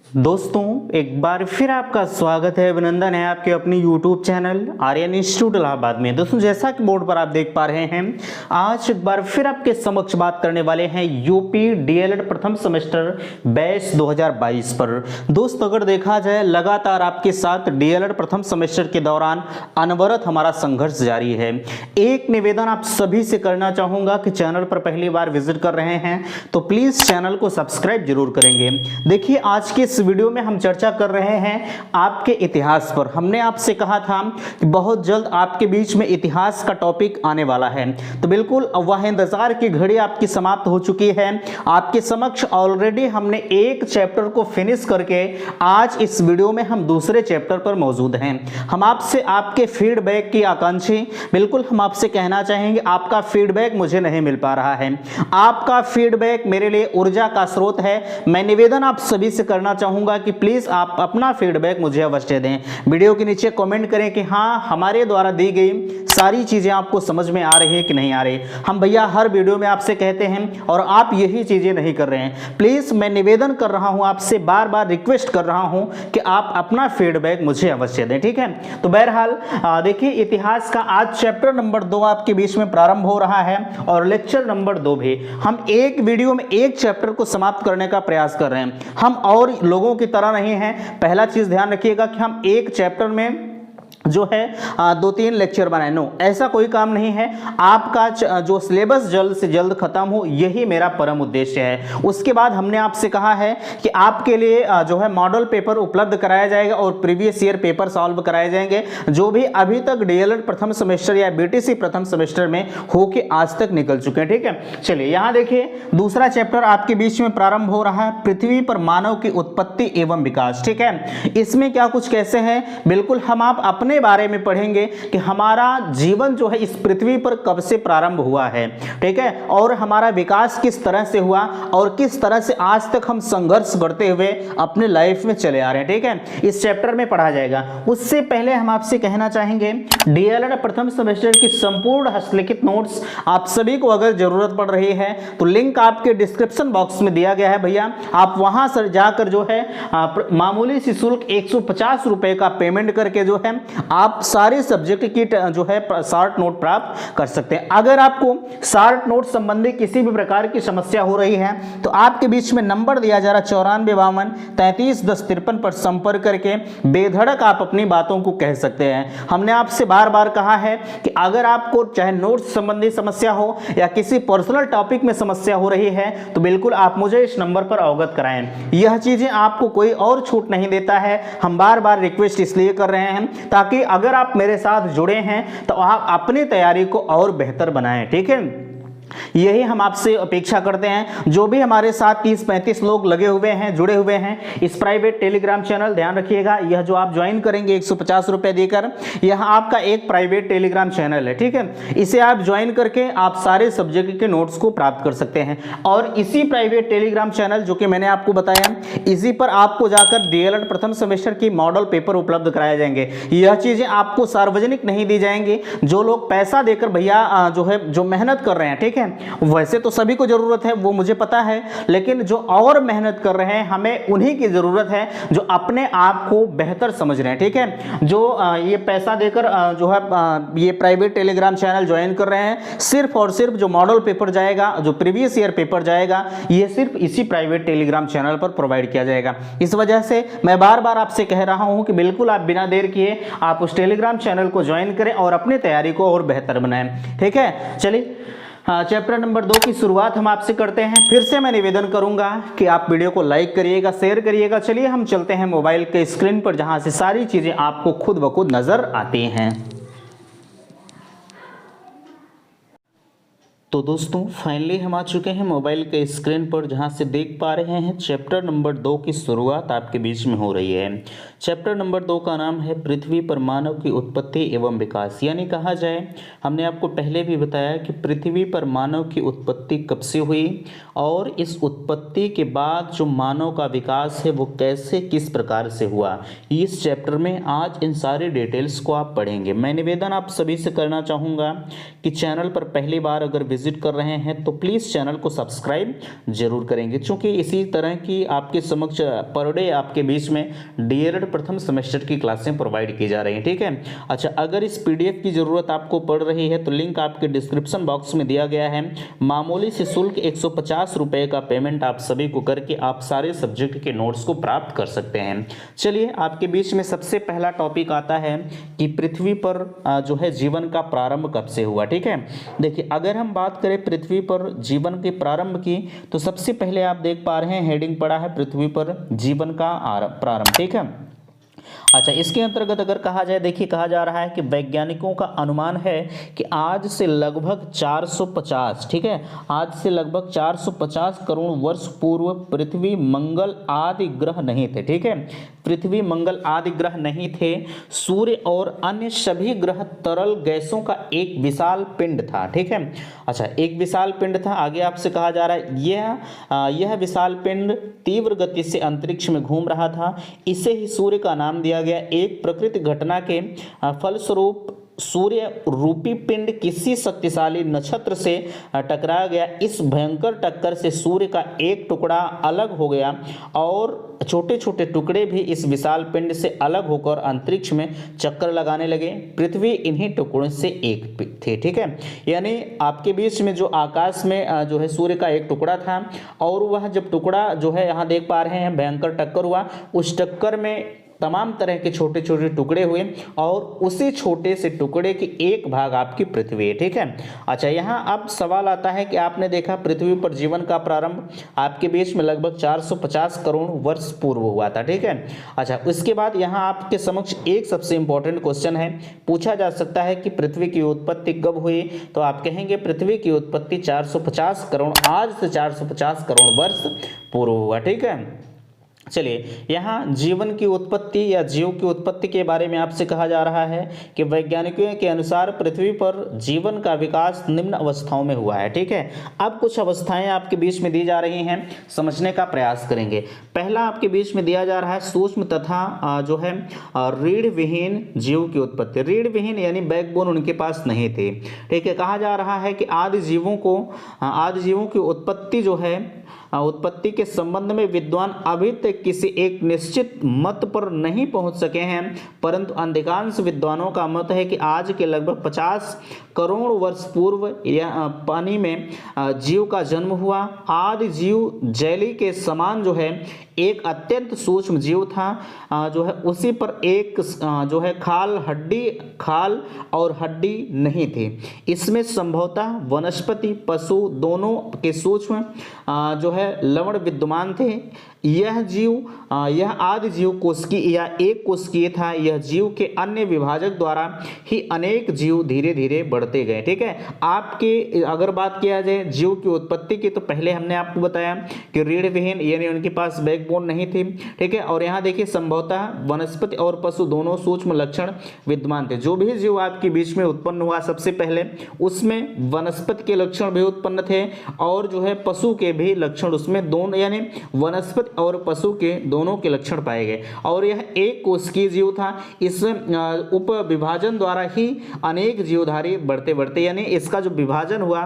दोस्तों एक बार फिर आपका स्वागत है, अभिनंदन है आपके अपनी YouTube channel Aryan institute Allahabad में। दोस्तों जैसा कि बोर्ड पर आप देख पा रहे हैं, आज एक बार फिर आपके समक्ष बात करने वाले हैं यूपी डीएलएड प्रथम सेमेस्टर बैच 2022 पर। दोस्तों अगर देखा जाए लगातार आपके साथ डीएलएड प्रथम सेमेस्टर के दौरान अनवरत हमारा संघर्ष जारी है। एक निवेदन आप सभी से करना चाहूंगा कि चैनल पर पहली बार विजिट कर रहे हैं तो प्लीज चैनल को सब्सक्राइब जरूर करेंगे। देखिए आज के इस वीडियो में हम चर्चा कर रहे हैं आपके इतिहास पर। हमने आपसे कहा था कि बहुत जल्द आपके बीच में इतिहास का टॉपिक आने वाला है, तो बिल्कुल वह इंतजार की घड़ी आपकी समाप्त हो चुकी है। आपके समक्ष ऑलरेडी हमने एक चैप्टर को फिनिश करके आज इस वीडियो में हम दूसरे चैप्टर पर मौजूद हैं। हम आपसे आपके फीडबैक की आकांक्षी, बिल्कुल हम आपसे कहना चाहेंगे आपका फीडबैक मुझे नहीं मिल पा रहा है। आपका फीडबैक मेरे लिए ऊर्जा का स्रोत है। मैं निवेदन आप सभी से करना चाहूंगा कि प्लीज आप अपना फीडबैक मुझे अवश्य दें। वीडियो के नीचे कमेंट करें कि हाँ हमारे द्वारा दी गई सारी चीजें आपको समझ में आ रही है कि नहीं आ रही। हम भैया हर वीडियो में आपसे कहते हैं और आप यही चीजें नहीं कर रहे हैं। प्लीज मैं निवेदन कर रहा हूं आपसे, बार बार रिक्वेस्ट कर रहा हूं कि आप अपना फीडबैक मुझे अवश्य दें, ठीक है। तो बहरहाल देखिए इतिहास का आज चैप्टर नंबर 2 आपके बीच में प्रारंभ हो रहा है और लेक्चर नंबर 2 भी। हम एक वीडियो में एक चैप्टर को समाप्त करने का प्रयास कर रहे हैं। हम और लोगों की तरह नहीं है। पहला चीज ध्यान रखिएगा कि हम एक चैप्टर में जो है 2-3 लेक्चर बनाए, नो ऐसा कोई काम नहीं है। आपका जो सिलेबस जल्द से जल्द खत्म हो यही मेरा परम उद्देश्य है। उसके बाद हमने आपसे कहा है कि आपके लिए जो है मॉडल पेपर उपलब्ध कराया जाएगा और प्रीवियस ईयर पेपर सॉल्व कराए जाएंगे जो भी अभी तक डीएलएड प्रथम सेमेस्टर या बीटीसी प्रथम सेमेस्टर में होके आज तक निकल चुके हैं, ठीक है। चलिए यहां देखिए दूसरा चैप्टर आपके बीच में प्रारंभ हो रहा है, पृथ्वी पर मानव की उत्पत्ति एवं विकास, ठीक है। इसमें क्या कुछ कैसे है, बिल्कुल हम आप अपने बारे में पढ़ेंगे कि हमारा जीवन जो है इस पृथ्वी पर कब से प्रारंभ हुआ है, ठीक है, और हमारा विकास किस तरह से हुआ और किस तरह से आज तक हम संघर्ष करते हुए अपने लाइफ में चले आ रहे हैं, ठीक है। इस चैप्टर में पढ़ा जाएगा। उससे पहले हम आपसे कहना चाहेंगे डीएलएड प्रथम सेमेस्टर की संपूर्ण हस्तलिखित नोट्स आप सभी को अगर जरूरत पड़ रही है तो लिंक आपके डिस्क्रिप्शन बॉक्स में दिया गया है भैया। आप वहां से जाकर जो है मामूली सी शुल्क 150 रुपए का पेमेंट करके जो है आप सारे सब्जेक्ट की जो है शॉर्ट नोट प्राप्त कर सकते हैं। अगर आपको शॉर्ट नोट संबंधी किसी भी प्रकार की समस्या हो रही है तो आपके बीच में नंबर दिया जा रहा 9452331053 पर संपर्क करके बेधड़क आप अपनी बातों को कह सकते हैं। हमने आपसे बार बार कहा है कि अगर आपको चाहे नोट्स संबंधी समस्या हो या किसी पर्सनल टॉपिक में समस्या हो रही है तो बिल्कुल आप मुझे इस नंबर पर अवगत कराएं। यह चीजें आपको कोई और छूट नहीं देता है। हम बार बार रिक्वेस्ट इसलिए कर रहे हैं ताकि अगर आप मेरे साथ जुड़े हैं तो आप अपनी तैयारी को और बेहतर बनाएं, ठीक है। यही हम आपसे अपेक्षा करते हैं। जो भी हमारे साथ 30-35 लोग लगे हुए हैं, जुड़े हुए हैं इस प्राइवेट टेलीग्राम चैनल, ध्यान रखिएगा यह जो आप ज्वाइन करेंगे 150 रुपए देकर, यह आपका एक प्राइवेट टेलीग्राम चैनल है, ठीक है। इसे आप ज्वाइन करके आप सारे सब्जेक्ट के नोट्स को प्राप्त कर सकते हैं। और इसी प्राइवेट टेलीग्राम चैनल जो कि मैंने आपको बताया, इसी पर आपको जाकर डीएलएड प्रथम सेमेस्टर की मॉडल पेपर उपलब्ध कराए जाएंगे। यह चीजें आपको सार्वजनिक नहीं दी जाएंगी। जो लोग पैसा देकर भैया जो है जो मेहनत कर रहे हैं, ठीक है, वैसे तो सभी को जरूरत है वो मुझे पता है, लेकिन जो और मेहनत कर रहे हैं हमें उन्हीं की जरूरत है जो अपने आप को बेहतर समझ रहे हैं, ठीक है। जो ये पैसा देकर जो है ये प्राइवेट टेलीग्राम चैनल ज्वाइन कर रहे हैं, सिर्फ और सिर्फ जो मॉडल पेपर जाएगा, जो प्रीवियस ईयर पेपर जाएगा, ये सिर्फ इसी प्राइवेट टेलीग्राम चैनल पर प्रोवाइड किया जाएगा। इस वजह से मैं बार बार आपसे कह रहा हूं कि बिल्कुल आप बिना देर किए आप उस टेलीग्राम चैनल को ज्वाइन करें और अपनी तैयारी को और बेहतर बनाएं, ठीक है। चलिए चैप्टर नंबर 2 की शुरुआत हम आपसे करते हैं। फिर से मैं निवेदन करूंगा कि आप वीडियो को लाइक करिएगा, शेयर करिएगा। चलिए हम चलते हैं मोबाइल के स्क्रीन पर जहां से सारी चीजें आपको खुद ब खुद नजर आती हैं। तो दोस्तों फाइनली हम आ चुके हैं मोबाइल के स्क्रीन पर जहां से देख पा रहे हैं चैप्टर नंबर 2 की शुरुआत आपके बीच में हो रही है। चैप्टर नंबर 2 का नाम है पृथ्वी पर मानव की उत्पत्ति एवं विकास। यानी कहा जाए, हमने आपको पहले भी बताया कि पृथ्वी पर मानव की उत्पत्ति कब से हुई और इस उत्पत्ति के बाद जो मानव का विकास है वो कैसे किस प्रकार से हुआ। इस चैप्टर में आज इन सारी डिटेल्स को आप पढ़ेंगे। मैं निवेदन आप सभी से करना चाहूँगा कि चैनल पर पहली बार अगर विजिट विजिट कर रहे हैं तो प्लीज़ चैनल को सब्सक्राइब जरूर करेंगे, क्योंकि इसी तरह की आपके समक्ष पर डे आपके बीच में डीएलएड प्रथम सेमेस्टर की क्लासें प्रोवाइड की जा रही हैं। ठीक है, अच्छा, अगर इस पीडीएफ की ज़रूरत आपको पड़ रही है तो लिंक आपके डिस्क्रिप्शन बॉक्स में दिया गया है। मामूली से शुल्क 150 रुपये का पेमेंट आप सभी को करके आप सारे सब्जेक्ट के नोट्स को प्राप्त कर सकते हैं। चलिए, आपके बीच में सबसे पहला टॉपिक आता है कि पृथ्वी पर जो है जीवन का प्रारंभ कब से हुआ। ठीक है, देखिए, अगर हम बात करें पृथ्वी पर जीवन के प्रारंभ की तो सबसे पहले आप देख पा रहे हैं हेडिंग पड़ा है पृथ्वी पर जीवन का प्रारंभ। ठीक है, अच्छा, इसके अंतर्गत अगर कहा जाए, देखिए कहा जा रहा है कि वैज्ञानिकों का अनुमान है कि आज से लगभग 450, ठीक है, आज से लगभग 450 करोड़ वर्ष पूर्व पृथ्वी मंगल आदि ग्रह नहीं थे। ठीक है, पृथ्वी मंगल आदि ग्रह नहीं थे। सूर्य और अन्य सभी ग्रह तरल गैसों का एक विशाल पिंड था। ठीक है, अच्छा, एक विशाल पिंड था। आगे आपसे कहा जा रहा है यह विशाल पिंड तीव्र गति से अंतरिक्ष में घूम रहा था। इसे ही सूर्य का नाम दिया गया। एक प्राकृतिक घटना के फलस्वरूप सूर्य रूपी पिंड किसी शक्तिशाली नक्षत्र से टकरा गया। इस भयंकर टक्कर से सूर्य का एक टुकड़ा अलग हो गया और छोटे छोटे टुकड़े भी इस विशाल पिंड से अलग होकर अंतरिक्ष में चक्कर लगाने लगे। पृथ्वी इन्हीं टुकड़ों से एक थे। ठीक है, यानी आपके बीच में जो आकाश में जो है सूर्य का एक टुकड़ा था और वह जब टुकड़ा जो है यहाँ देख पा रहे हैं भयंकर टक्कर हुआ, उस टक्कर में तमाम तरह के छोटे छोटे टुकड़े हुए और उसी छोटे से टुकड़े की एक भाग आपकी पृथ्वी है। ठीक है, अच्छा, यहाँ अब सवाल आता है कि आपने देखा पृथ्वी पर जीवन का प्रारंभ आपके बीच में लगभग 450 करोड़ वर्ष पूर्व हुआ था। ठीक है, अच्छा, उसके बाद यहाँ आपके समक्ष एक सबसे इंपॉर्टेंट क्वेश्चन है, पूछा जा सकता है कि पृथ्वी की उत्पत्ति कब हुई, तो आप कहेंगे पृथ्वी की उत्पत्ति 450 करोड़, आज से 450 करोड़ वर्ष पूर्व हुआ। ठीक है, चलिए, यहाँ जीवन की उत्पत्ति या जीव की उत्पत्ति के बारे में आपसे कहा जा रहा है कि वैज्ञानिकों के अनुसार पृथ्वी पर जीवन का विकास निम्न अवस्थाओं में हुआ है। ठीक है, अब कुछ अवस्थाएं आपके बीच में दी जा रही हैं, समझने का प्रयास करेंगे। पहला आपके बीच में दिया जा रहा है सूक्ष्म तथा जो है रीढ़ विहीन जीव की उत्पत्ति। रीढ़ विहीन यानी बैकबोन उनके पास नहीं थे। ठीक है, कहा जा रहा है कि आदि जीवों की उत्पत्ति जो है उत्पत्ति के संबंध में विद्वान अभी तक किसी एक निश्चित मत पर नहीं पहुंच सके हैं, परंतु अधिकांश विद्वानों का मत है कि आज के लगभग 50 करोड़ वर्ष पूर्व पानी में जीव का जन्म हुआ। आदि जीव जैली के समान जो है एक अत्यंत सूक्ष्म जीव था, जो है उसी पर एक जो है खाल और हड्डी नहीं थी। इसमें संभवतः वनस्पति पशु दोनों के सूक्ष्म जो है लवण विद्यमान थे। यह आदि जीव कोशिकीय या एक कोशिकीय था। यह जीव के अन्य विभाजक द्वारा ही अनेक जीव धीरे धीरे बढ़ते गए। ठीक है, आपके अगर बात किया जाए जीव की उत्पत्ति की तो पहले हमने आपको बताया कि रीढ़ विहीन यानी उनके पास बैकबोन नहीं थी। ठीक है, और यहाँ देखिए संभवतः वनस्पति और पशु दोनों सूक्ष्म लक्षण विद्यमान थे। जो भी जीव आपके बीच में उत्पन्न हुआ सबसे पहले उसमें वनस्पति के लक्षण भी उत्पन्न थे और जो है पशु के भी लक्षण उसमें दोनों यानी वनस्पति और पशु के दोनों के लक्षण पाए गए और यह एक कोशिकीय जीव था। इस उप विभाजन द्वारा ही अनेक जीवधारी बढ़ते बढ़ते यानी इसका जो विभाजन हुआ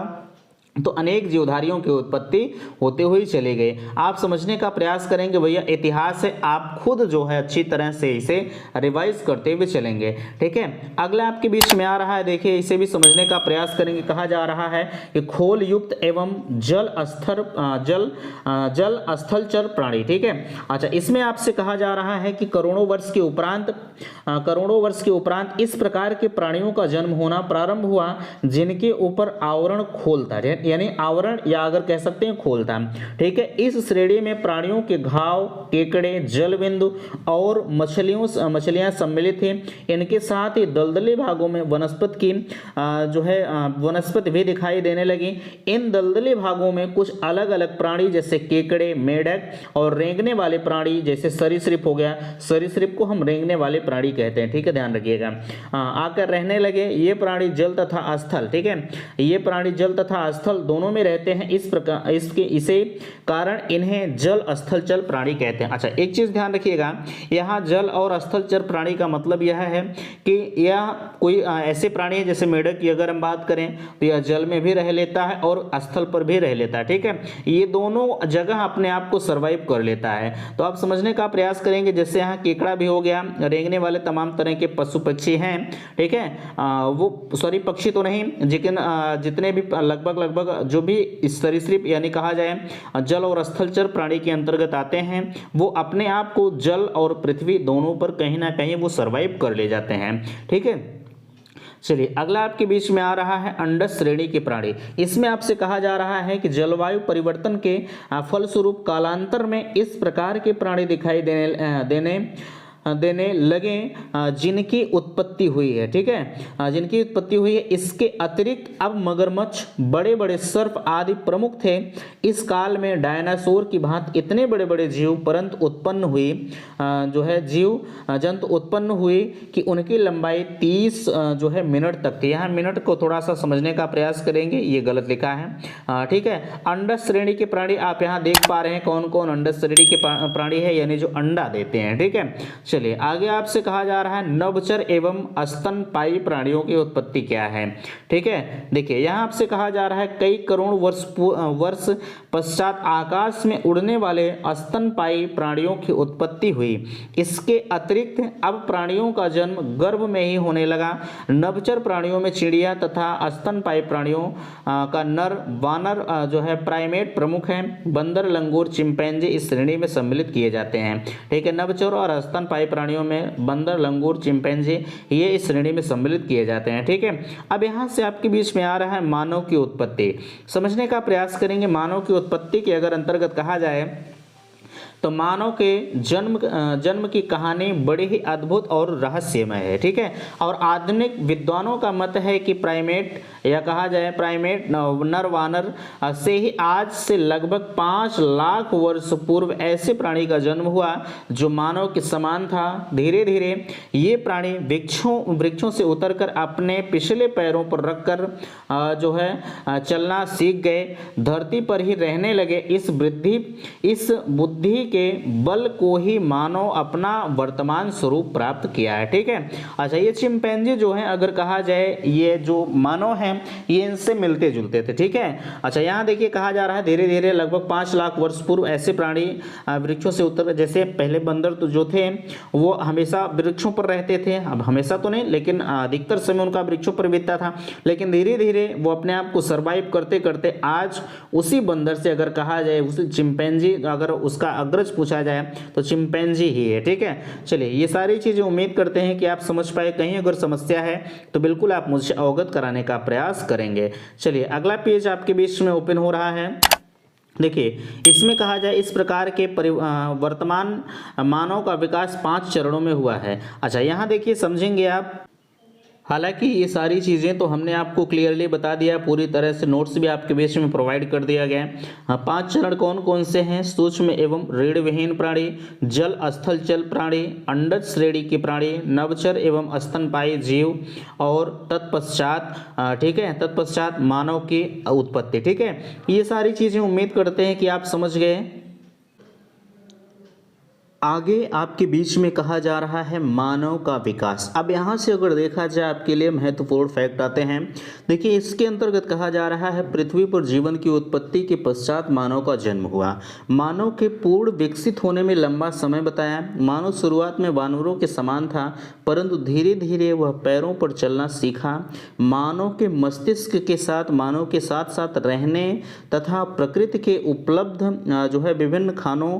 तो अनेक जीवधारियों की उत्पत्ति होते हुए चले गए। आप समझने का प्रयास करेंगे भैया, इतिहास है, आप खुद जो है अच्छी तरह से इसे रिवाइज करते हुए चलेंगे। ठीक है, अगला आपके बीच में आ रहा है, देखिए इसे भी समझने का प्रयास करेंगे। कहा जा रहा है कि खोल युक्त एवं जल स्थलचर प्राणी। ठीक है, अच्छा, इसमें आपसे कहा जा रहा है कि करोड़ों वर्ष के उपरांत इस प्रकार के प्राणियों का जन्म होना प्रारंभ हुआ जिनके ऊपर आवरण खोल था, यानी आवरण या अगर कह सकते हैं खोल था। ठीक है, इस श्रेणी में प्राणियों के घाव, केकड़े, जल बिंदु और मछलियां सम्मिलित थे। इनके साथ ही दलदली भागों में वनस्पति भी दिखाई देने लगी। इन दलदली भागों में कुछ अलग अलग प्राणी जैसे केकड़े, मेढक और रेंगने वाले प्राणी जैसे सरीसृप हो गया। सरीसृप को हम रेंगने वाले प्राणी कहते हैं। ठीक है, ध्यान रखिएगा, आकर रहने लगे। ये प्राणी जल तथा स्थल, ठीक है, ये प्राणी जल तथा स्थल स्थल दोनों में रहते हैं। इस प्रकार इसे कारण इन्हें जल स्थल चल प्राणी कहते हैं। अच्छा, एक चीज ध्यान रखिएगा, यहाँ जल और स्थल चर प्राणी का मतलब यह है कि यह कोई ऐसे प्राणी है, जैसे मेढक की अगर हम बात करें तो यह जल में भी रह लेता है और स्थल पर भी रह लेता है। ठीक है, ये दोनों जगह अपने आप को सर्वाइव कर लेता है। तो आप समझने का प्रयास करेंगे, जैसे यहाँ केकड़ा भी हो गया, रेंगने वाले तमाम तरह के पशु पक्षी हैं। ठीक है, वो सॉरी पक्षी तो नहीं, लेकिन जितने भी लगभग जो भी सरीसृप यानी कहा जाए जल और स्थलचर प्राणी के अंतर्गत आते हैं, वो अपने आप को जल और पृथ्वी दोनों पर कहीं ना कहीं वो सर्वाइव कर ले जाते हैं। ठीक है, चलिए अगला आपके बीच में आ रहा है अंडज श्रेणी के प्राणी। इसमें आपसे कहा जा रहा है कि जलवायु परिवर्तन के फलस्वरूप कालांतर में इस प्रकार के प्राणी दिखाई देने लगे जिनकी उत्पत्ति हुई है। ठीक है, जिनकी उत्पत्ति हुई है। इसके अतिरिक्त अब मगरमच्छ, बड़े बड़े सर्प आदि प्रमुख थे। इस काल में डायनासोर की भांति इतने बड़े बड़े जीव जंतु उत्पन्न हुई कि उनकी लंबाई 30 मिनट तक थी। यहाँ मिनट को थोड़ा सा समझने का प्रयास करेंगे, ये गलत लिखा है। ठीक है, अंडज श्रेणी के प्राणी आप यहाँ देख पा रहे हैं कौन कौन अंडज श्रेणी के प्राणी है, यानी जो अंडा देते हैं। ठीक है, चलिए आगे आपसे कहा जा रहा है नभचर एवं स्तनपायी प्राणियों की उत्पत्ति क्या है। ठीक है, देखिए यहाँ आपसे कहा जा रहा है कई करोड़ वर्ष पश्चात आकाश में उड़ने वाले स्तनपायी प्राणियों की उत्पत्ति हुई। इसके अतिरिक्त अब प्राणियों का जन्म गर्भ में ही होने लगा। नभचर प्राणियों में चिड़िया तथा स्तनपायी प्राणियों का नर वानर प्राइमेट प्रमुख हैं। बंदर, लंगूर, चिंपैंजी इस श्रेणी में सम्मिलित किए जाते हैं। ठीक है, नभचर और स्तनपायी प्राणियों में बंदर, लंगूर, चिंपैंजी ये इस श्रेणी में सम्मिलित किए जाते हैं। ठीक है, अब यहां से आपके बीच में आ रहा है मानव की उत्पत्ति। समझने का प्रयास करेंगे। मानव की उत्पत्ति के अगर अंतर्गत कहा जाए तो मानव के जन्म की कहानी बड़ी ही अद्भुत और रहस्यमय है। ठीक है, और आधुनिक विद्वानों का मत है कि प्राइमेट या कहा जाए प्राइमेट नर वानर से ही आज से लगभग 5 लाख वर्ष पूर्व ऐसे प्राणी का जन्म हुआ जो मानव के समान था। धीरे धीरे ये प्राणी वृक्षों से उतरकर अपने पिछले पैरों पर रखकर चलना सीख गए, धरती पर ही रहने लगे। इस बुद्धि के बल को ही मानव अपना वर्तमान स्वरूप प्राप्त किया है। ठीक है, अच्छा ये चिंपैंजी जो है अगर कहा जाए ये जो मानव हैं ये इनसे मिलते जुलते थे। ठीक है, अच्छा यहाँ देखिए कहा जा रहा है धीरे धीरे लगभग 5 लाख वर्ष पूर्व ऐसे प्राणी वृक्षों से उतर, जैसे पहले बंदर तो जो थे वो हमेशा वृक्षों पर रहते थे, अब हमेशा तो नहीं लेकिन अधिकतर समय उनका वृक्षों पर बीतता था, लेकिन धीरे धीरे वो अपने आप को सर्वाइव करते करते आज उसी बंदर से अगर कहा जाए उसी चिंपैंजी अगर उसका अग्रज पूछा जाए तो चिंपैंजी ही है। ठीक है, चलिए ये सारी चीजें उम्मीद करते हैं कि आप समझ पाए। कहीं अगर समस्या है तो बिल्कुल आप मुझसे अवगत कराने का प्रयास करेंगे। चलिए अगला पेज आपके बीच में ओपन हो रहा है। देखिए इसमें कहा जाए इस प्रकार के वर्तमान मानव का विकास 5 चरणों में हुआ है। अच्छा यहाँ देखिए समझेंगे आप, हालांकि ये सारी चीज़ें तो हमने आपको क्लियरली बता दिया, पूरी तरह से नोट्स भी आपके बीच में प्रोवाइड कर दिया गया है। हाँ, 5 चरण कौन कौन से हैं? सूक्ष्म एवं रीढ़विहीन प्राणी, जल स्थल चल प्राणी, अंडज श्रेणी के प्राणी, नभचर एवं स्तनपायी जीव और तत्पश्चात ठीक है तत्पश्चात मानव की उत्पत्ति। ठीक है, ये सारी चीज़ें उम्मीद करते हैं कि आप समझ गए। आगे आपके बीच में कहा जा रहा है मानव का विकास। अब यहाँ से अगर देखा जाए आपके लिए महत्वपूर्ण फैक्ट आते हैं। देखिए इसके अंतर्गत कहा जा रहा है पृथ्वी पर जीवन की उत्पत्ति के पश्चात मानव का जन्म हुआ। मानव के पूर्ण विकसित होने में लंबा समय बताया। मानव शुरुआत में जानवरों के समान था, परंतु धीरे धीरे वह पैरों पर चलना सीखा। मानव के मस्तिष्क के साथ मानव के साथ साथ रहने तथा प्रकृति के उपलब्ध विभिन्न खानों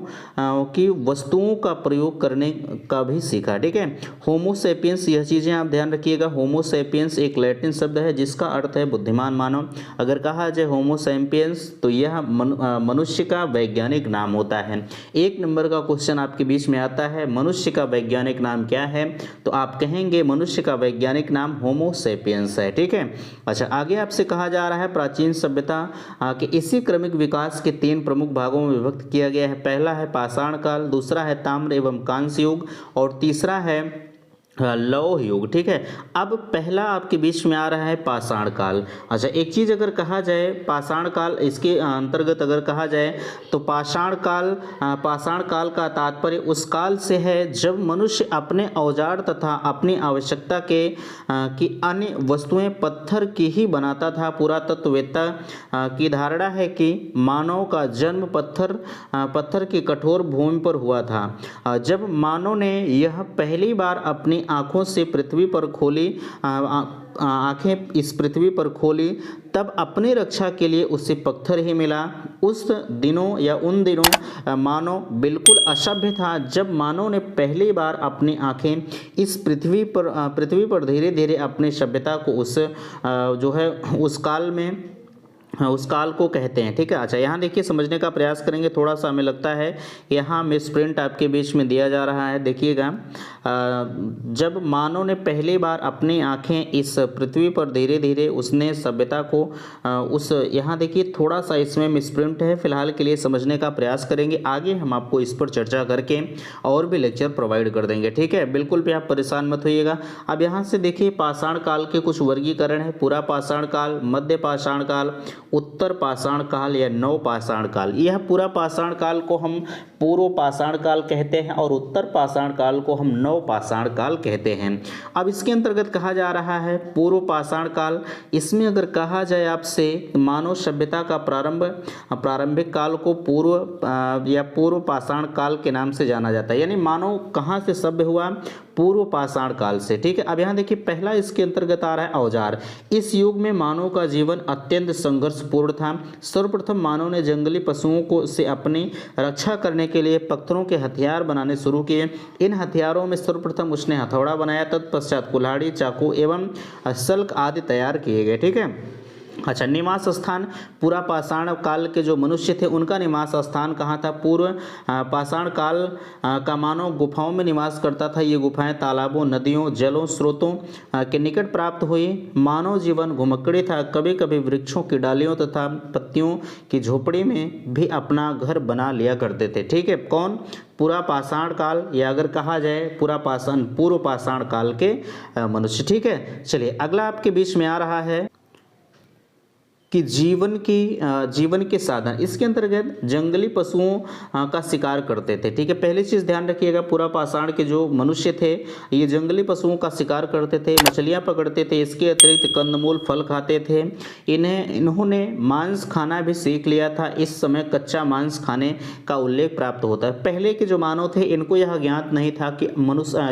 की वस्तुओं का प्रयोग करने का भी सीखा। ठीक है, होमोसेपियंस, यह चीजें आप ध्यान रखिएगा। होमोसेपियंस एक लैटिन शब्द है जिसका अर्थ है बुद्धिमान मानव। अगर कहा जाए होमोसेपियंस तो यह मनुष्य का वैज्ञानिक नाम होता है। 1 नंबर का क्वेश्चन आपके बीच में आता है, मनुष्य का वैज्ञानिक नाम क्या है? तो आप कहेंगे मनुष्य का वैज्ञानिक नाम होमोसेपियंस है। ठीक है, अच्छा आगे आपसे कहा जा रहा है प्राचीन सभ्यता के इसी क्रमिक विकास के 3 प्रमुख भागों में विभक्त किया गया है। पहला है पाषाण काल, दूसरा है ताम्र एवं कांस्य युग और तीसरा है लौह युग। ठीक है, अब पहला आपके बीच में आ रहा है पाषाण काल। अच्छा, एक चीज़ अगर कहा जाए पाषाण काल, इसके अंतर्गत अगर कहा जाए तो पाषाण काल का तात्पर्य उस काल से है जब मनुष्य अपने औजार तथा अपनी आवश्यकता की अन्य वस्तुएं पत्थर की ही बनाता था। पुरातत्ववेत्ता की धारणा है कि मानव का जन्म पत्थर की कठोर भूमि पर हुआ था। जब मानव ने यह पहली बार अपनी आंखों से पृथ्वी पर खोली, आंखें इस पृथ्वी पर खोली, तब अपनी रक्षा के लिए उसे पत्थर ही मिला। उन दिनों मानव बिल्कुल असभ्य था। जब मानव ने पहली बार अपनी आंखें इस पृथ्वी पर धीरे धीरे अपनी सभ्यता को उस काल को कहते हैं। ठीक है, अच्छा यहाँ देखिए समझने का प्रयास करेंगे। थोड़ा सा हमें लगता है यहाँ मिसप्रिंट आपके बीच में दिया जा रहा है। देखिएगा, जब मानव ने पहली बार अपनी आंखें इस पृथ्वी पर धीरे धीरे उसने सभ्यता को यहाँ देखिए थोड़ा सा इसमें मिसप्रिंट है। फिलहाल के लिए समझने का प्रयास करेंगे, आगे हम आपको इस पर चर्चा करके और भी लेक्चर प्रोवाइड कर देंगे। ठीक है, बिल्कुल भी आप परेशान मत होइएगा। अब यहाँ से देखिए पाषाण काल के कुछ वर्गीकरण है। पूरा पाषाण काल, मध्य पाषाण काल, उत्तर पाषाण काल या नव पाषाण काल। यह पूरा पाषाण काल को हम पूर्व पाषाण काल कहते हैं और उत्तर पाषाण काल को हम नव पाषाण काल कहते हैं। अब इसके अंतर्गत कहा जा रहा है पूर्व पाषाण काल। इसमें अगर कहा जाए आपसे मानव सभ्यता का प्रारंभिक काल को पूर्व पाषाण काल के नाम से जाना जाता है। यानी मानव कहाँ से सभ्य हुआ? पूर्व पाषाण काल से। ठीक है, अब यहाँ देखिए पहला इसके अंतर्गत आ रहा है औजार। इस युग में मानव का जीवन अत्यंत संघर्षपूर्ण था। सर्वप्रथम मानव ने जंगली पशुओं से अपनी रक्षा करने के लिए पत्थरों के हथियार बनाने शुरू किए। इन हथियारों में सर्वप्रथम उसने हथौड़ा बनाया, तत्पश्चात कुल्हाड़ी, चाकू एवं सल्क आदि तैयार किए गए। ठीक है, अच्छा, निवास स्थान पूरा पाषाण काल के जो मनुष्य थे उनका निवास स्थान कहाँ था? पूर्व पाषाण काल का मानव गुफाओं में निवास करता था। ये गुफाएं तालाबों, नदियों, जलों, स्रोतों के निकट प्राप्त हुई। मानव जीवन घुमक्कड़ी था। कभी कभी वृक्षों की डालियों तथा पत्तियों की झोपड़ी में भी अपना घर बना लिया करते थे। ठीक है, कौन? पूरा पाषाण काल, या अगर कहा जाए पूर्व पाषाण काल के मनुष्य। ठीक है, चलिए अगला आपके बीच में आ रहा है कि जीवन के साधन। इसके अंतर्गत जंगली पशुओं का शिकार करते थे। ठीक है, पहली चीज़ ध्यान रखिएगा, पूरा पाषाण के जो मनुष्य थे ये जंगली पशुओं का शिकार करते थे, मछलियाँ पकड़ते थे। इसके अतिरिक्त कंदमूल, फल खाते थे। इन्होंने मांस खाना भी सीख लिया था। इस समय कच्चा मांस खाने का उल्लेख प्राप्त होता है। पहले के जो मानव थे इनको यह ज्ञात नहीं था कि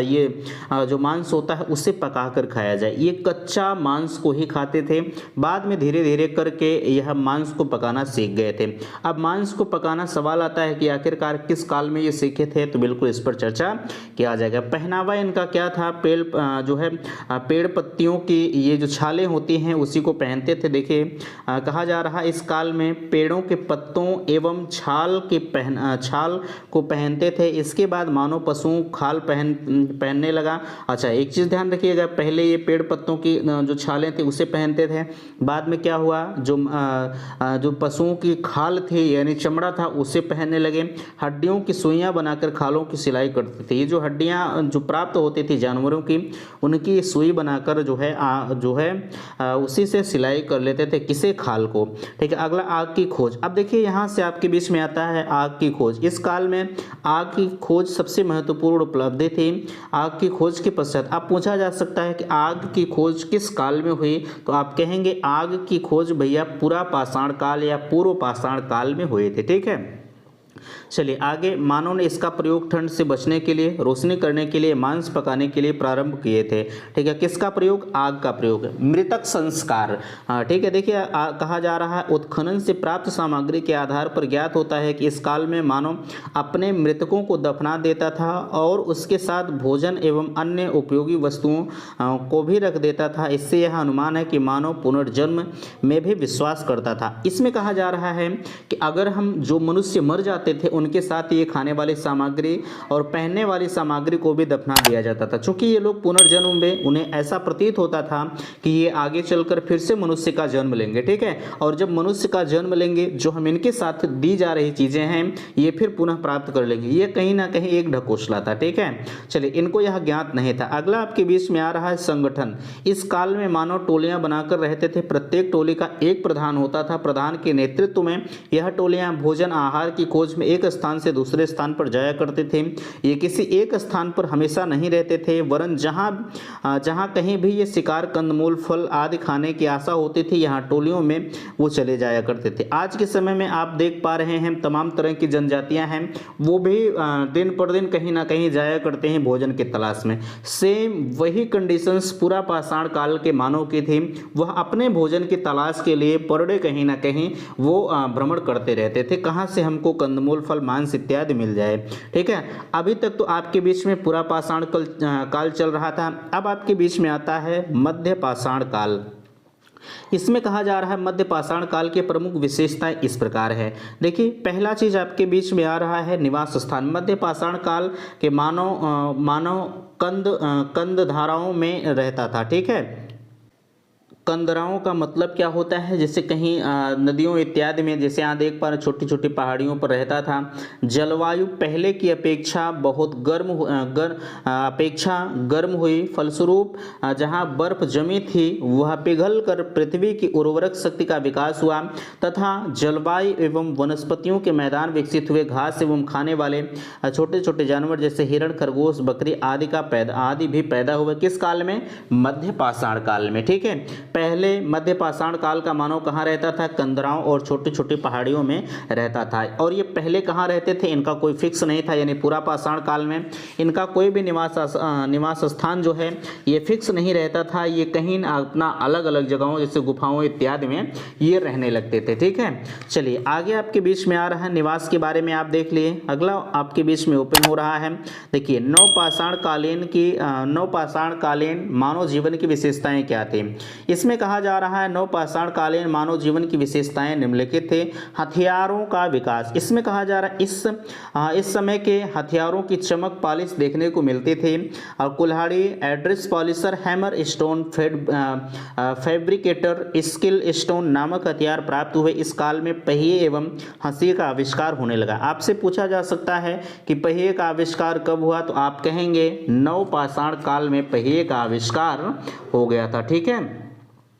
ये जो मांस होता है उसे पकाकर खाया जाए। ये कच्चा मांस को ही खाते थे। बाद में धीरे धीरे करके यह मांस को पकाना सीख गए थे। अब मांस को पकाना, सवाल आता है कि आखिरकार किस काल में ये सीखे थे, तो बिल्कुल इस पर चर्चा किया जाएगा। पहनावा इनका क्या था? पेड़ पत्तियों की ये जो छालें होती हैं उसी को पहनते थे। देखिए कहा जा रहा है इस काल में पेड़ों के पत्तों एवं छाल को पहनते थे। इसके बाद मानव पशुओं खाल पहनने लगा। अच्छा, एक चीज़ ध्यान रखिएगा, पहले ये पेड़ पत्तों की जो छालें थी उसे पहनते थे। बाद में क्या हुआ, जो पशुओं की खाल थी यानी चमड़ा था उसे पहनने लगे। हड्डियों की सुइयां बनाकर खालों की सिलाई करते थे। ये जो हड्डियां जो प्राप्त होती थी जानवरों की, उनकी सुई बनाकर जो है उसी से सिलाई कर लेते थे। किसे? खाल को। ठीक है, अगला आग की खोज। अब देखिए यहाँ से आपके बीच में आता है आग की खोज। इस काल में आग की खोज सबसे महत्वपूर्ण उपलब्धि थी। आग की खोज के पश्चात अब पूछा जा सकता है कि आग की खोज किस काल में हुई, तो आप कहेंगे आग की खोज भैया पूरा पाषाण काल या पूर्व पाषाण काल में हुए थे। ठीक है, चलिए आगे। मानव ने इसका प्रयोग ठंड से बचने के लिए, रोशनी करने के लिए, मांस पकाने के लिए प्रारंभ किए थे। ठीक है, किसका प्रयोग? आग का प्रयोग। मृतक संस्कार। ठीक है, देखिए कहा जा रहा है उत्खनन से प्राप्त सामग्री के आधार पर ज्ञात होता है कि इस काल में मानव अपने मृतकों को दफना देता था और उसके साथ भोजन एवं अन्य उपयोगी वस्तुओं को भी रख देता था। इससे यह अनुमान है कि मानव पुनर्जन्म में भी विश्वास करता था। इसमें कहा जा रहा है कि अगर हम जो मनुष्य मर जाते जाते थे उनके साथ ये खाने वाली सामग्री और पहनने वाली सामग्री को भी दफना दिया जाता था। चूंकि ये लोग पुनर्जन्म में उन्हें ऐसा प्रतीत होता था कि ये आगे चलकर फिर से मनुष्य का जन्म लेंगे, ठीक है, और जब मनुष्य का जन्म लेंगे जो हम इनके साथ दी जा रही चीजें हैं ये फिर पुनः प्राप्त कर लेंगे। ये कहीं ना कहीं एक ढकोसला था, ठीक है। चलिए, इनको यह ज्ञात नहीं था। अगला आपके बीच में आ रहा है संगठन। इस काल में मानव टोलियां बनाकर रहते थे। प्रत्येक टोली का एक प्रधान होता था। प्रधान के नेतृत्व में यह टोलियां भोजन आहार की खोज में एक स्थान से दूसरे स्थान पर जाया करते थे। ये किसी एक स्थान पर हमेशा नहीं रहते थे, वरन जहां कहीं भी ये शिकार, कंदमूल, फल आदि खाने की आशा होती थी, यहाँ टोलियों में वो चले जाया करते थे। आज के समय में आप देख पा रहे हैं तमाम तरह की जनजातियां हैं, वो भी दिन पर दिन कहीं ना कहीं जाया करते हैं भोजन की तलाश में। सेम वही कंडीशंस पूरा पाषाण काल के मानव की थी। वह अपने भोजन की तलाश के लिए पर डे कहीं ना कहीं वो भ्रमण करते रहते थे, कहाँ से हमको कंदमूल, फल, मांस इत्यादि मिल जाए, ठीक है। अभी तक तो आपके बीच में पूरा पाषाण काल चल रहा था। अब आपके बीच में आता है मध्य पाषाण काल। इसमें कहा जा रहा है मध्य पाषाण काल के प्रमुख विशेषताएं इस प्रकार है। देखिए, पहला चीज आपके बीच में आ रहा है निवास स्थान। मध्य पाषाण काल के मानव कंद धाराओं में रहता था, ठीक है। कंदराओं का मतलब क्या होता है, जैसे कहीं नदियों इत्यादि में, जैसे यहाँ देख पा रहे छोटी छोटी पहाड़ियों पर रहता था। जलवायु पहले की अपेक्षा बहुत गर्म हुई। फलस्वरूप जहाँ बर्फ जमी थी वह पिघल कर पृथ्वी की उर्वरक शक्ति का विकास हुआ तथा जलवायु एवं वनस्पतियों के मैदान विकसित हुए। घास एवं खाने वाले छोटे छोटे जानवर जैसे हिरण, खरगोश, बकरी आदि भी पैदा हुए। किस काल में? मध्य पाषाण काल में, ठीक है। पहले मध्य पाषाण काल का मानव कहाँ रहता था? कंदराओं और छोटी छोटी पहाड़ियों में रहता था। और ये पहले कहाँ रहते थे? इनका कोई फिक्स नहीं था, यानी पूरा पाषाण काल में इनका कोई भी निवास स्थान जो है ये फिक्स नहीं रहता था। ये कहीं अपना अलग अलग जगहों जैसे गुफाओं इत्यादि में ये रहने लगते थे, ठीक है। चलिए, आगे आपके बीच में आ रहा है निवास के बारे में आप देख लिए। अगला आपके बीच में ओपन हो रहा है, देखिए नवपाषाण कालीन मानव जीवन की विशेषताएं क्या थी। इसमें कहा जा रहा है नवपाषाण कालीन मानव जीवन की विशेषताएं निम्नलिखित थे। हथियारों का विकास। इसमें कहा जा रहा है इस समय के हथियारों की चमक, पॉलिश देखने को मिलती थी। और कुल्हाड़ी, address polisher, hammer, stone fabricator, skill stone नामक हथियार प्राप्त हुए। इस काल में पहिए एवं हंसिए का आविष्कार होने लगा। आपसे पूछा जा सकता है कि पहिए का आविष्कार कब हुआ, तो आप कहेंगे नवपाषाण काल में पहिए का आविष्कार हो गया था, ठीक है।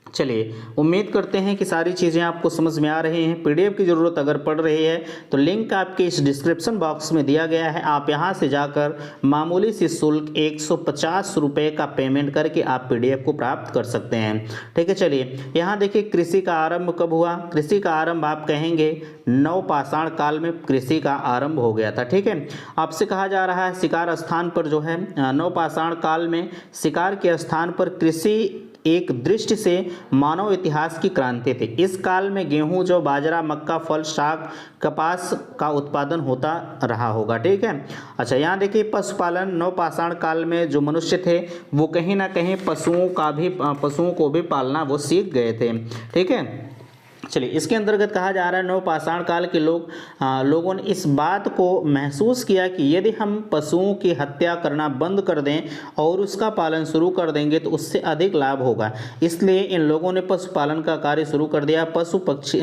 चलिए, उम्मीद करते हैं कि सारी चीज़ें आपको समझ में आ रही हैं। पीडीएफ की ज़रूरत अगर पड़ रही है तो लिंक आपके इस डिस्क्रिप्शन बॉक्स में दिया गया है। आप यहां से जाकर मामूली सी शुल्क 150 रुपये का पेमेंट करके आप पीडीएफ को प्राप्त कर सकते हैं, ठीक है। चलिए, यहाँ देखिए कृषि का आरंभ कब हुआ। कृषि का आरंभ आप कहेंगे नवपाषाण काल में कृषि का आरंभ हो गया था, ठीक है। आपसे कहा जा रहा है शिकार स्थान पर जो है नवपाषाण काल में शिकार के स्थान पर कृषि एक दृष्टि से मानव इतिहास की क्रांति थी। इस काल में गेहूं, जौ, बाजरा, मक्का, फल, साग, कपास का उत्पादन होता रहा होगा, ठीक है। अच्छा, यहाँ देखिए पशुपालन। नवपाषाण काल में जो मनुष्य थे वो कहीं ना कहीं पशुओं को भी पालना वो सीख गए थे, ठीक है। चलिए, इसके अंतर्गत कहा जा रहा है नवपाषाण काल के लोगों ने इस बात को महसूस किया कि यदि हम पशुओं की हत्या करना बंद कर दें और उसका पालन शुरू कर देंगे तो उससे अधिक लाभ होगा। इसलिए इन लोगों ने पशुपालन का कार्य शुरू कर दिया। पशु पक्षी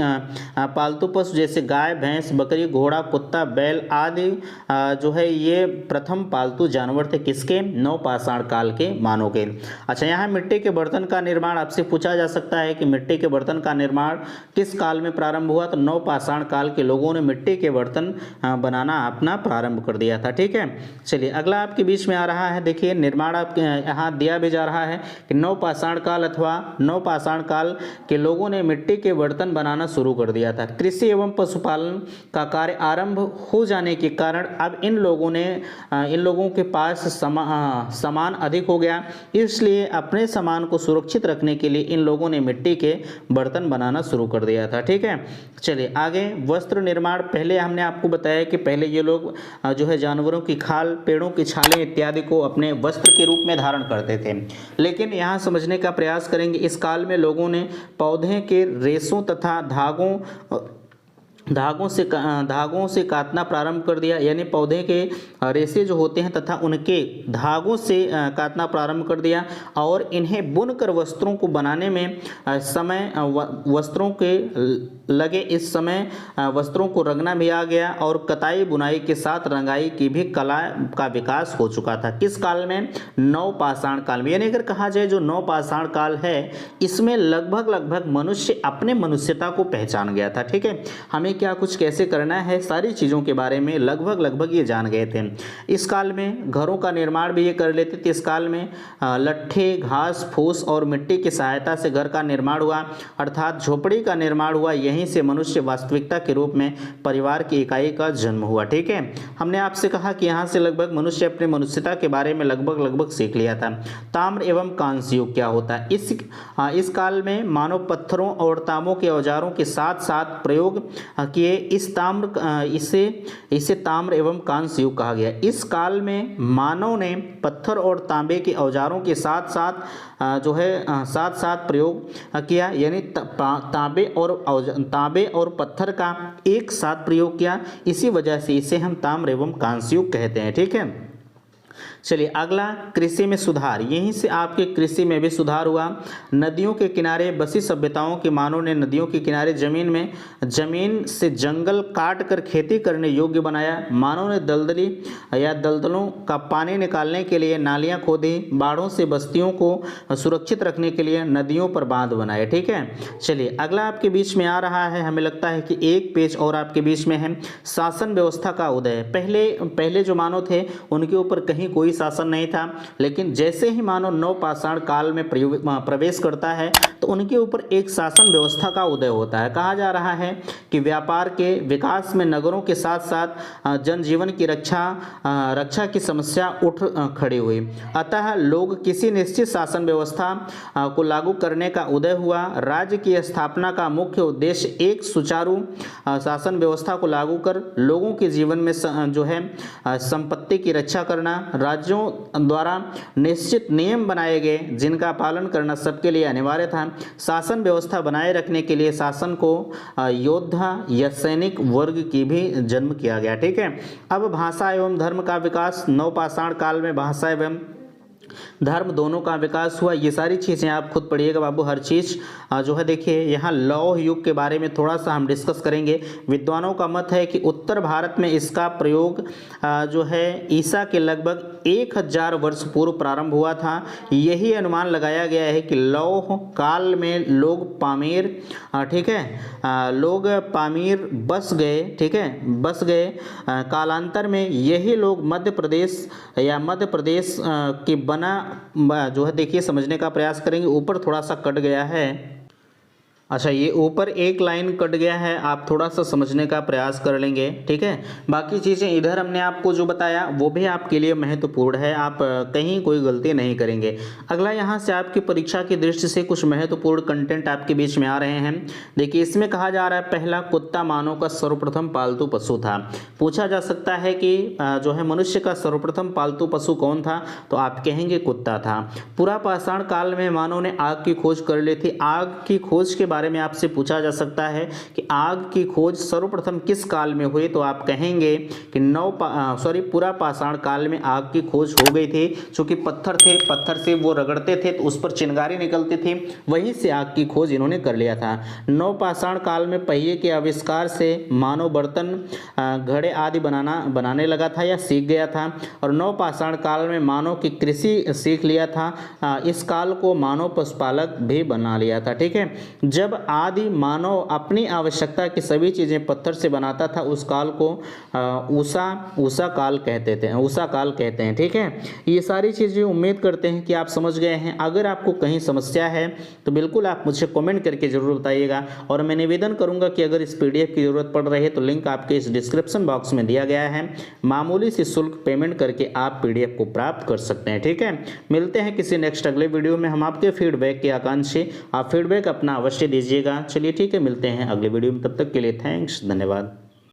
पालतू पशु जैसे गाय, भैंस, बकरी, घोड़ा, कुत्ता, बैल आदि जो है ये प्रथम पालतू जानवर थे। किसके? नवपाषाण काल के मानव के। अच्छा, यहाँ मिट्टी के बर्तन का निर्माण आपसे पूछा जा सकता है कि मिट्टी के बर्तन का निर्माण किस काल में प्रारंभ हुआ, तो नवपाषाण काल के लोगों ने मिट्टी के बर्तन बनाना अपना प्रारंभ कर दिया था, ठीक है। चलिए, अगला आपके बीच में आ रहा है, देखिए निर्माण आपके यहाँ दिया भी जा रहा है कि नवपाषाण काल अथवा नवपाषाण काल के लोगों ने मिट्टी के बर्तन बनाना शुरू कर दिया था। कृषि एवं पशुपालन का कार्य आरंभ हो जाने के कारण अब इन लोगों के पास सामान अधिक हो गया। इसलिए अपने सामान को सुरक्षित रखने के लिए इन लोगों ने मिट्टी के बर्तन बनाना शुरू कर दिया था, ठीक है। चलिए आगे, वस्त्र निर्माण। पहले हमने आपको बताया कि पहले ये लोग जो है जानवरों की खाल, पेड़ों की छालें इत्यादि को अपने वस्त्र के रूप में धारण करते थे। लेकिन यहाँ समझने का प्रयास करेंगे, इस काल में लोगों ने पौधे के रेशों तथा धागों धागों से काटना प्रारंभ कर दिया, यानी पौधे के रेशे जो होते हैं तथा उनके धागों से काटना प्रारंभ कर दिया और इन्हें बुनकर वस्त्रों को बनाने में समय वस्त्रों के लगे। इस समय वस्त्रों को रंगना भी आ गया और कताई बुनाई के साथ रंगाई की भी कला का विकास हो चुका था। किस काल में? नवपाषाण काल में। यानी अगर कहा जाए जो नवपाषाण काल है इसमें लगभग मनुष्य अपने मनुष्यता को पहचान गया था। ठीक है, हमें क्या कुछ कैसे करना है सारी चीज़ों के बारे में लगभग ये जान गए थे। इस काल में घरों का निर्माण भी ये कर लेते थे। इस काल में लट्ठे, घास फूस और मिट्टी की सहायता से घर का निर्माण हुआ, अर्थात झोपड़ी का निर्माण हुआ। यहीं से मनुष्य वास्तविकता के रूप में परिवार की इकाई का जन्म हुआ। ठीक है, हमने आपसे कहा कि यहाँ से लगभग मनुष्य अपने मनुष्यता के बारे में लगभग सीख लिया था। ताम्र एवं कांस्य युग क्या होता है? इस काल में मानव पत्थरों और तांबों के औजारों के साथ साथ प्रयोग किए। इसे ताम्र एवं कांस्य युग कहा गया। इस काल में मानव ने पत्थर और तांबे के औजारों के साथ साथ प्रयोग किया, यानी तांबे और पत्थर का एक साथ प्रयोग किया। इसी वजह से इसे हम ताम्र एवं कांस्य युग कहते हैं। ठीक है, चलिए अगला कृषि में सुधार। यहीं से आपके कृषि में भी सुधार हुआ। नदियों के किनारे बसी सभ्यताओं के मानव ने नदियों के किनारे जमीन से जंगल काट कर खेती करने योग्य बनाया। मानव ने दलदलों का पानी निकालने के लिए नालियां खोदी। बाढ़ों से बस्तियों को सुरक्षित रखने के लिए नदियों पर बांध बनाए। ठीक है, चलिए अगला आपके बीच में आ रहा है, हमें लगता है कि एक पेज और आपके बीच में है, शासन व्यवस्था का उदय। पहले जो मानव थे उनके ऊपर कहीं कोई शासन नहीं था, लेकिन जैसे ही मानव नवपाषाण काल में प्रवेश करता है तो उनके ऊपर एक शासन व्यवस्था का उदय होता है। कहा जा रहा है कि व्यापार के विकास में नगरों के साथ साथ जनजीवन की रक्षा की समस्या उठ खड़ी हुई। अतः लोग किसी निश्चित शासन व्यवस्था को लागू करने का उदय हुआ। राज्य की स्थापना का मुख्य उद्देश्य एक सुचारू शासन व्यवस्था को लागू कर लोगों के जीवन में संपत्ति की रक्षा करना। राज्यों द्वारा निश्चित नियम बनाए गए जिनका पालन करना सबके लिए अनिवार्य था। शासन व्यवस्था बनाए रखने के लिए शासन को योद्धा या सैनिक वर्ग की भी जन्म किया गया। ठीक है, अब भाषा एवं धर्म का विकास। नवपाषाण काल में भाषा एवं धर्म दोनों का विकास हुआ। ये सारी चीज़ें आप खुद पढ़िएगा बाबू, हर चीज़ जो है। देखिए यहाँ लौह युग के बारे में थोड़ा सा हम डिस्कस करेंगे। विद्वानों का मत है कि उत्तर भारत में इसका प्रयोग जो है ईसा के लगभग 1000 वर्ष पूर्व प्रारंभ हुआ था। यही अनुमान लगाया गया है कि लौह काल में लोग पामीर बस गए। कालांतर में यही लोग मध्य प्रदेश की बना जो है, देखिए समझने का प्रयास करेंगे। ऊपर थोड़ा सा कट गया है, अच्छा ये ऊपर एक लाइन कट गया है, आप थोड़ा सा समझने का प्रयास कर लेंगे। ठीक है, बाकी चीज़ें इधर हमने आपको जो बताया वो भी आपके लिए महत्वपूर्ण है, आप कहीं कोई गलती नहीं करेंगे। अगला यहाँ से आपकी परीक्षा की दृष्टि से कुछ महत्वपूर्ण कंटेंट आपके बीच में आ रहे हैं। देखिए इसमें कहा जा रहा है पहला, कुत्ता मानव का सर्वप्रथम पालतू पशु था। पूछा जा सकता है कि जो है मनुष्य का सर्वप्रथम पालतू पशु कौन था, तो आप कहेंगे कुत्ता था। पुरापाषाण काल में मानव ने आग की खोज कर ली थी। आग की खोज के बारे में आपसे पूछा जा सकता है कि आग की खोज सर्वप्रथम किस काल में हुई, तो आप कहेंगे कि पुरापाषाण काल में आग की खोज हो गई थी। चूंकि पत्थर से वो रगड़ते थे तो उस पर चिंगारी निकलती थी, वहीं से आग की खोज इन्होंने कर लिया था। नवपाषाण काल में पहिए के आविष्कार से मानव बर्तन, घड़े आदि बनाने लगा था या सीख गया था। और नवपाषाण काल में मानव की कृषि सीख लिया था। इस काल को मानव पशुपालक भी बना लिया था। ठीक है, जब आदि मानव अपनी आवश्यकता की सभी चीजें पत्थर से बनाता था उस काल को उषा काल कहते हैं। ठीक है, ये सारी चीजें उम्मीद करते हैं कि आप समझ गए हैं। अगर आपको कहीं समस्या है तो बिल्कुल आप मुझे कमेंट करके जरूर बताइएगा। और मैं निवेदन करूंगा कि अगर इस पीडीएफ की जरूरत पड़ रही है तो लिंक आपके इस डिस्क्रिप्शन बॉक्स में दिया गया है। मामूली सी शुल्क पेमेंट करके आप पीडीएफ को प्राप्त कर सकते हैं। ठीक है, मिलते हैं किसी नेक्स्ट अगले वीडियो में। हम आपके फीडबैक के आकांक्षी, आप फीडबैक अपना अवश्य दीजिएगा। चलिए ठीक है, मिलते हैं अगले वीडियो में, तब तक के लिए थैंक्स, धन्यवाद।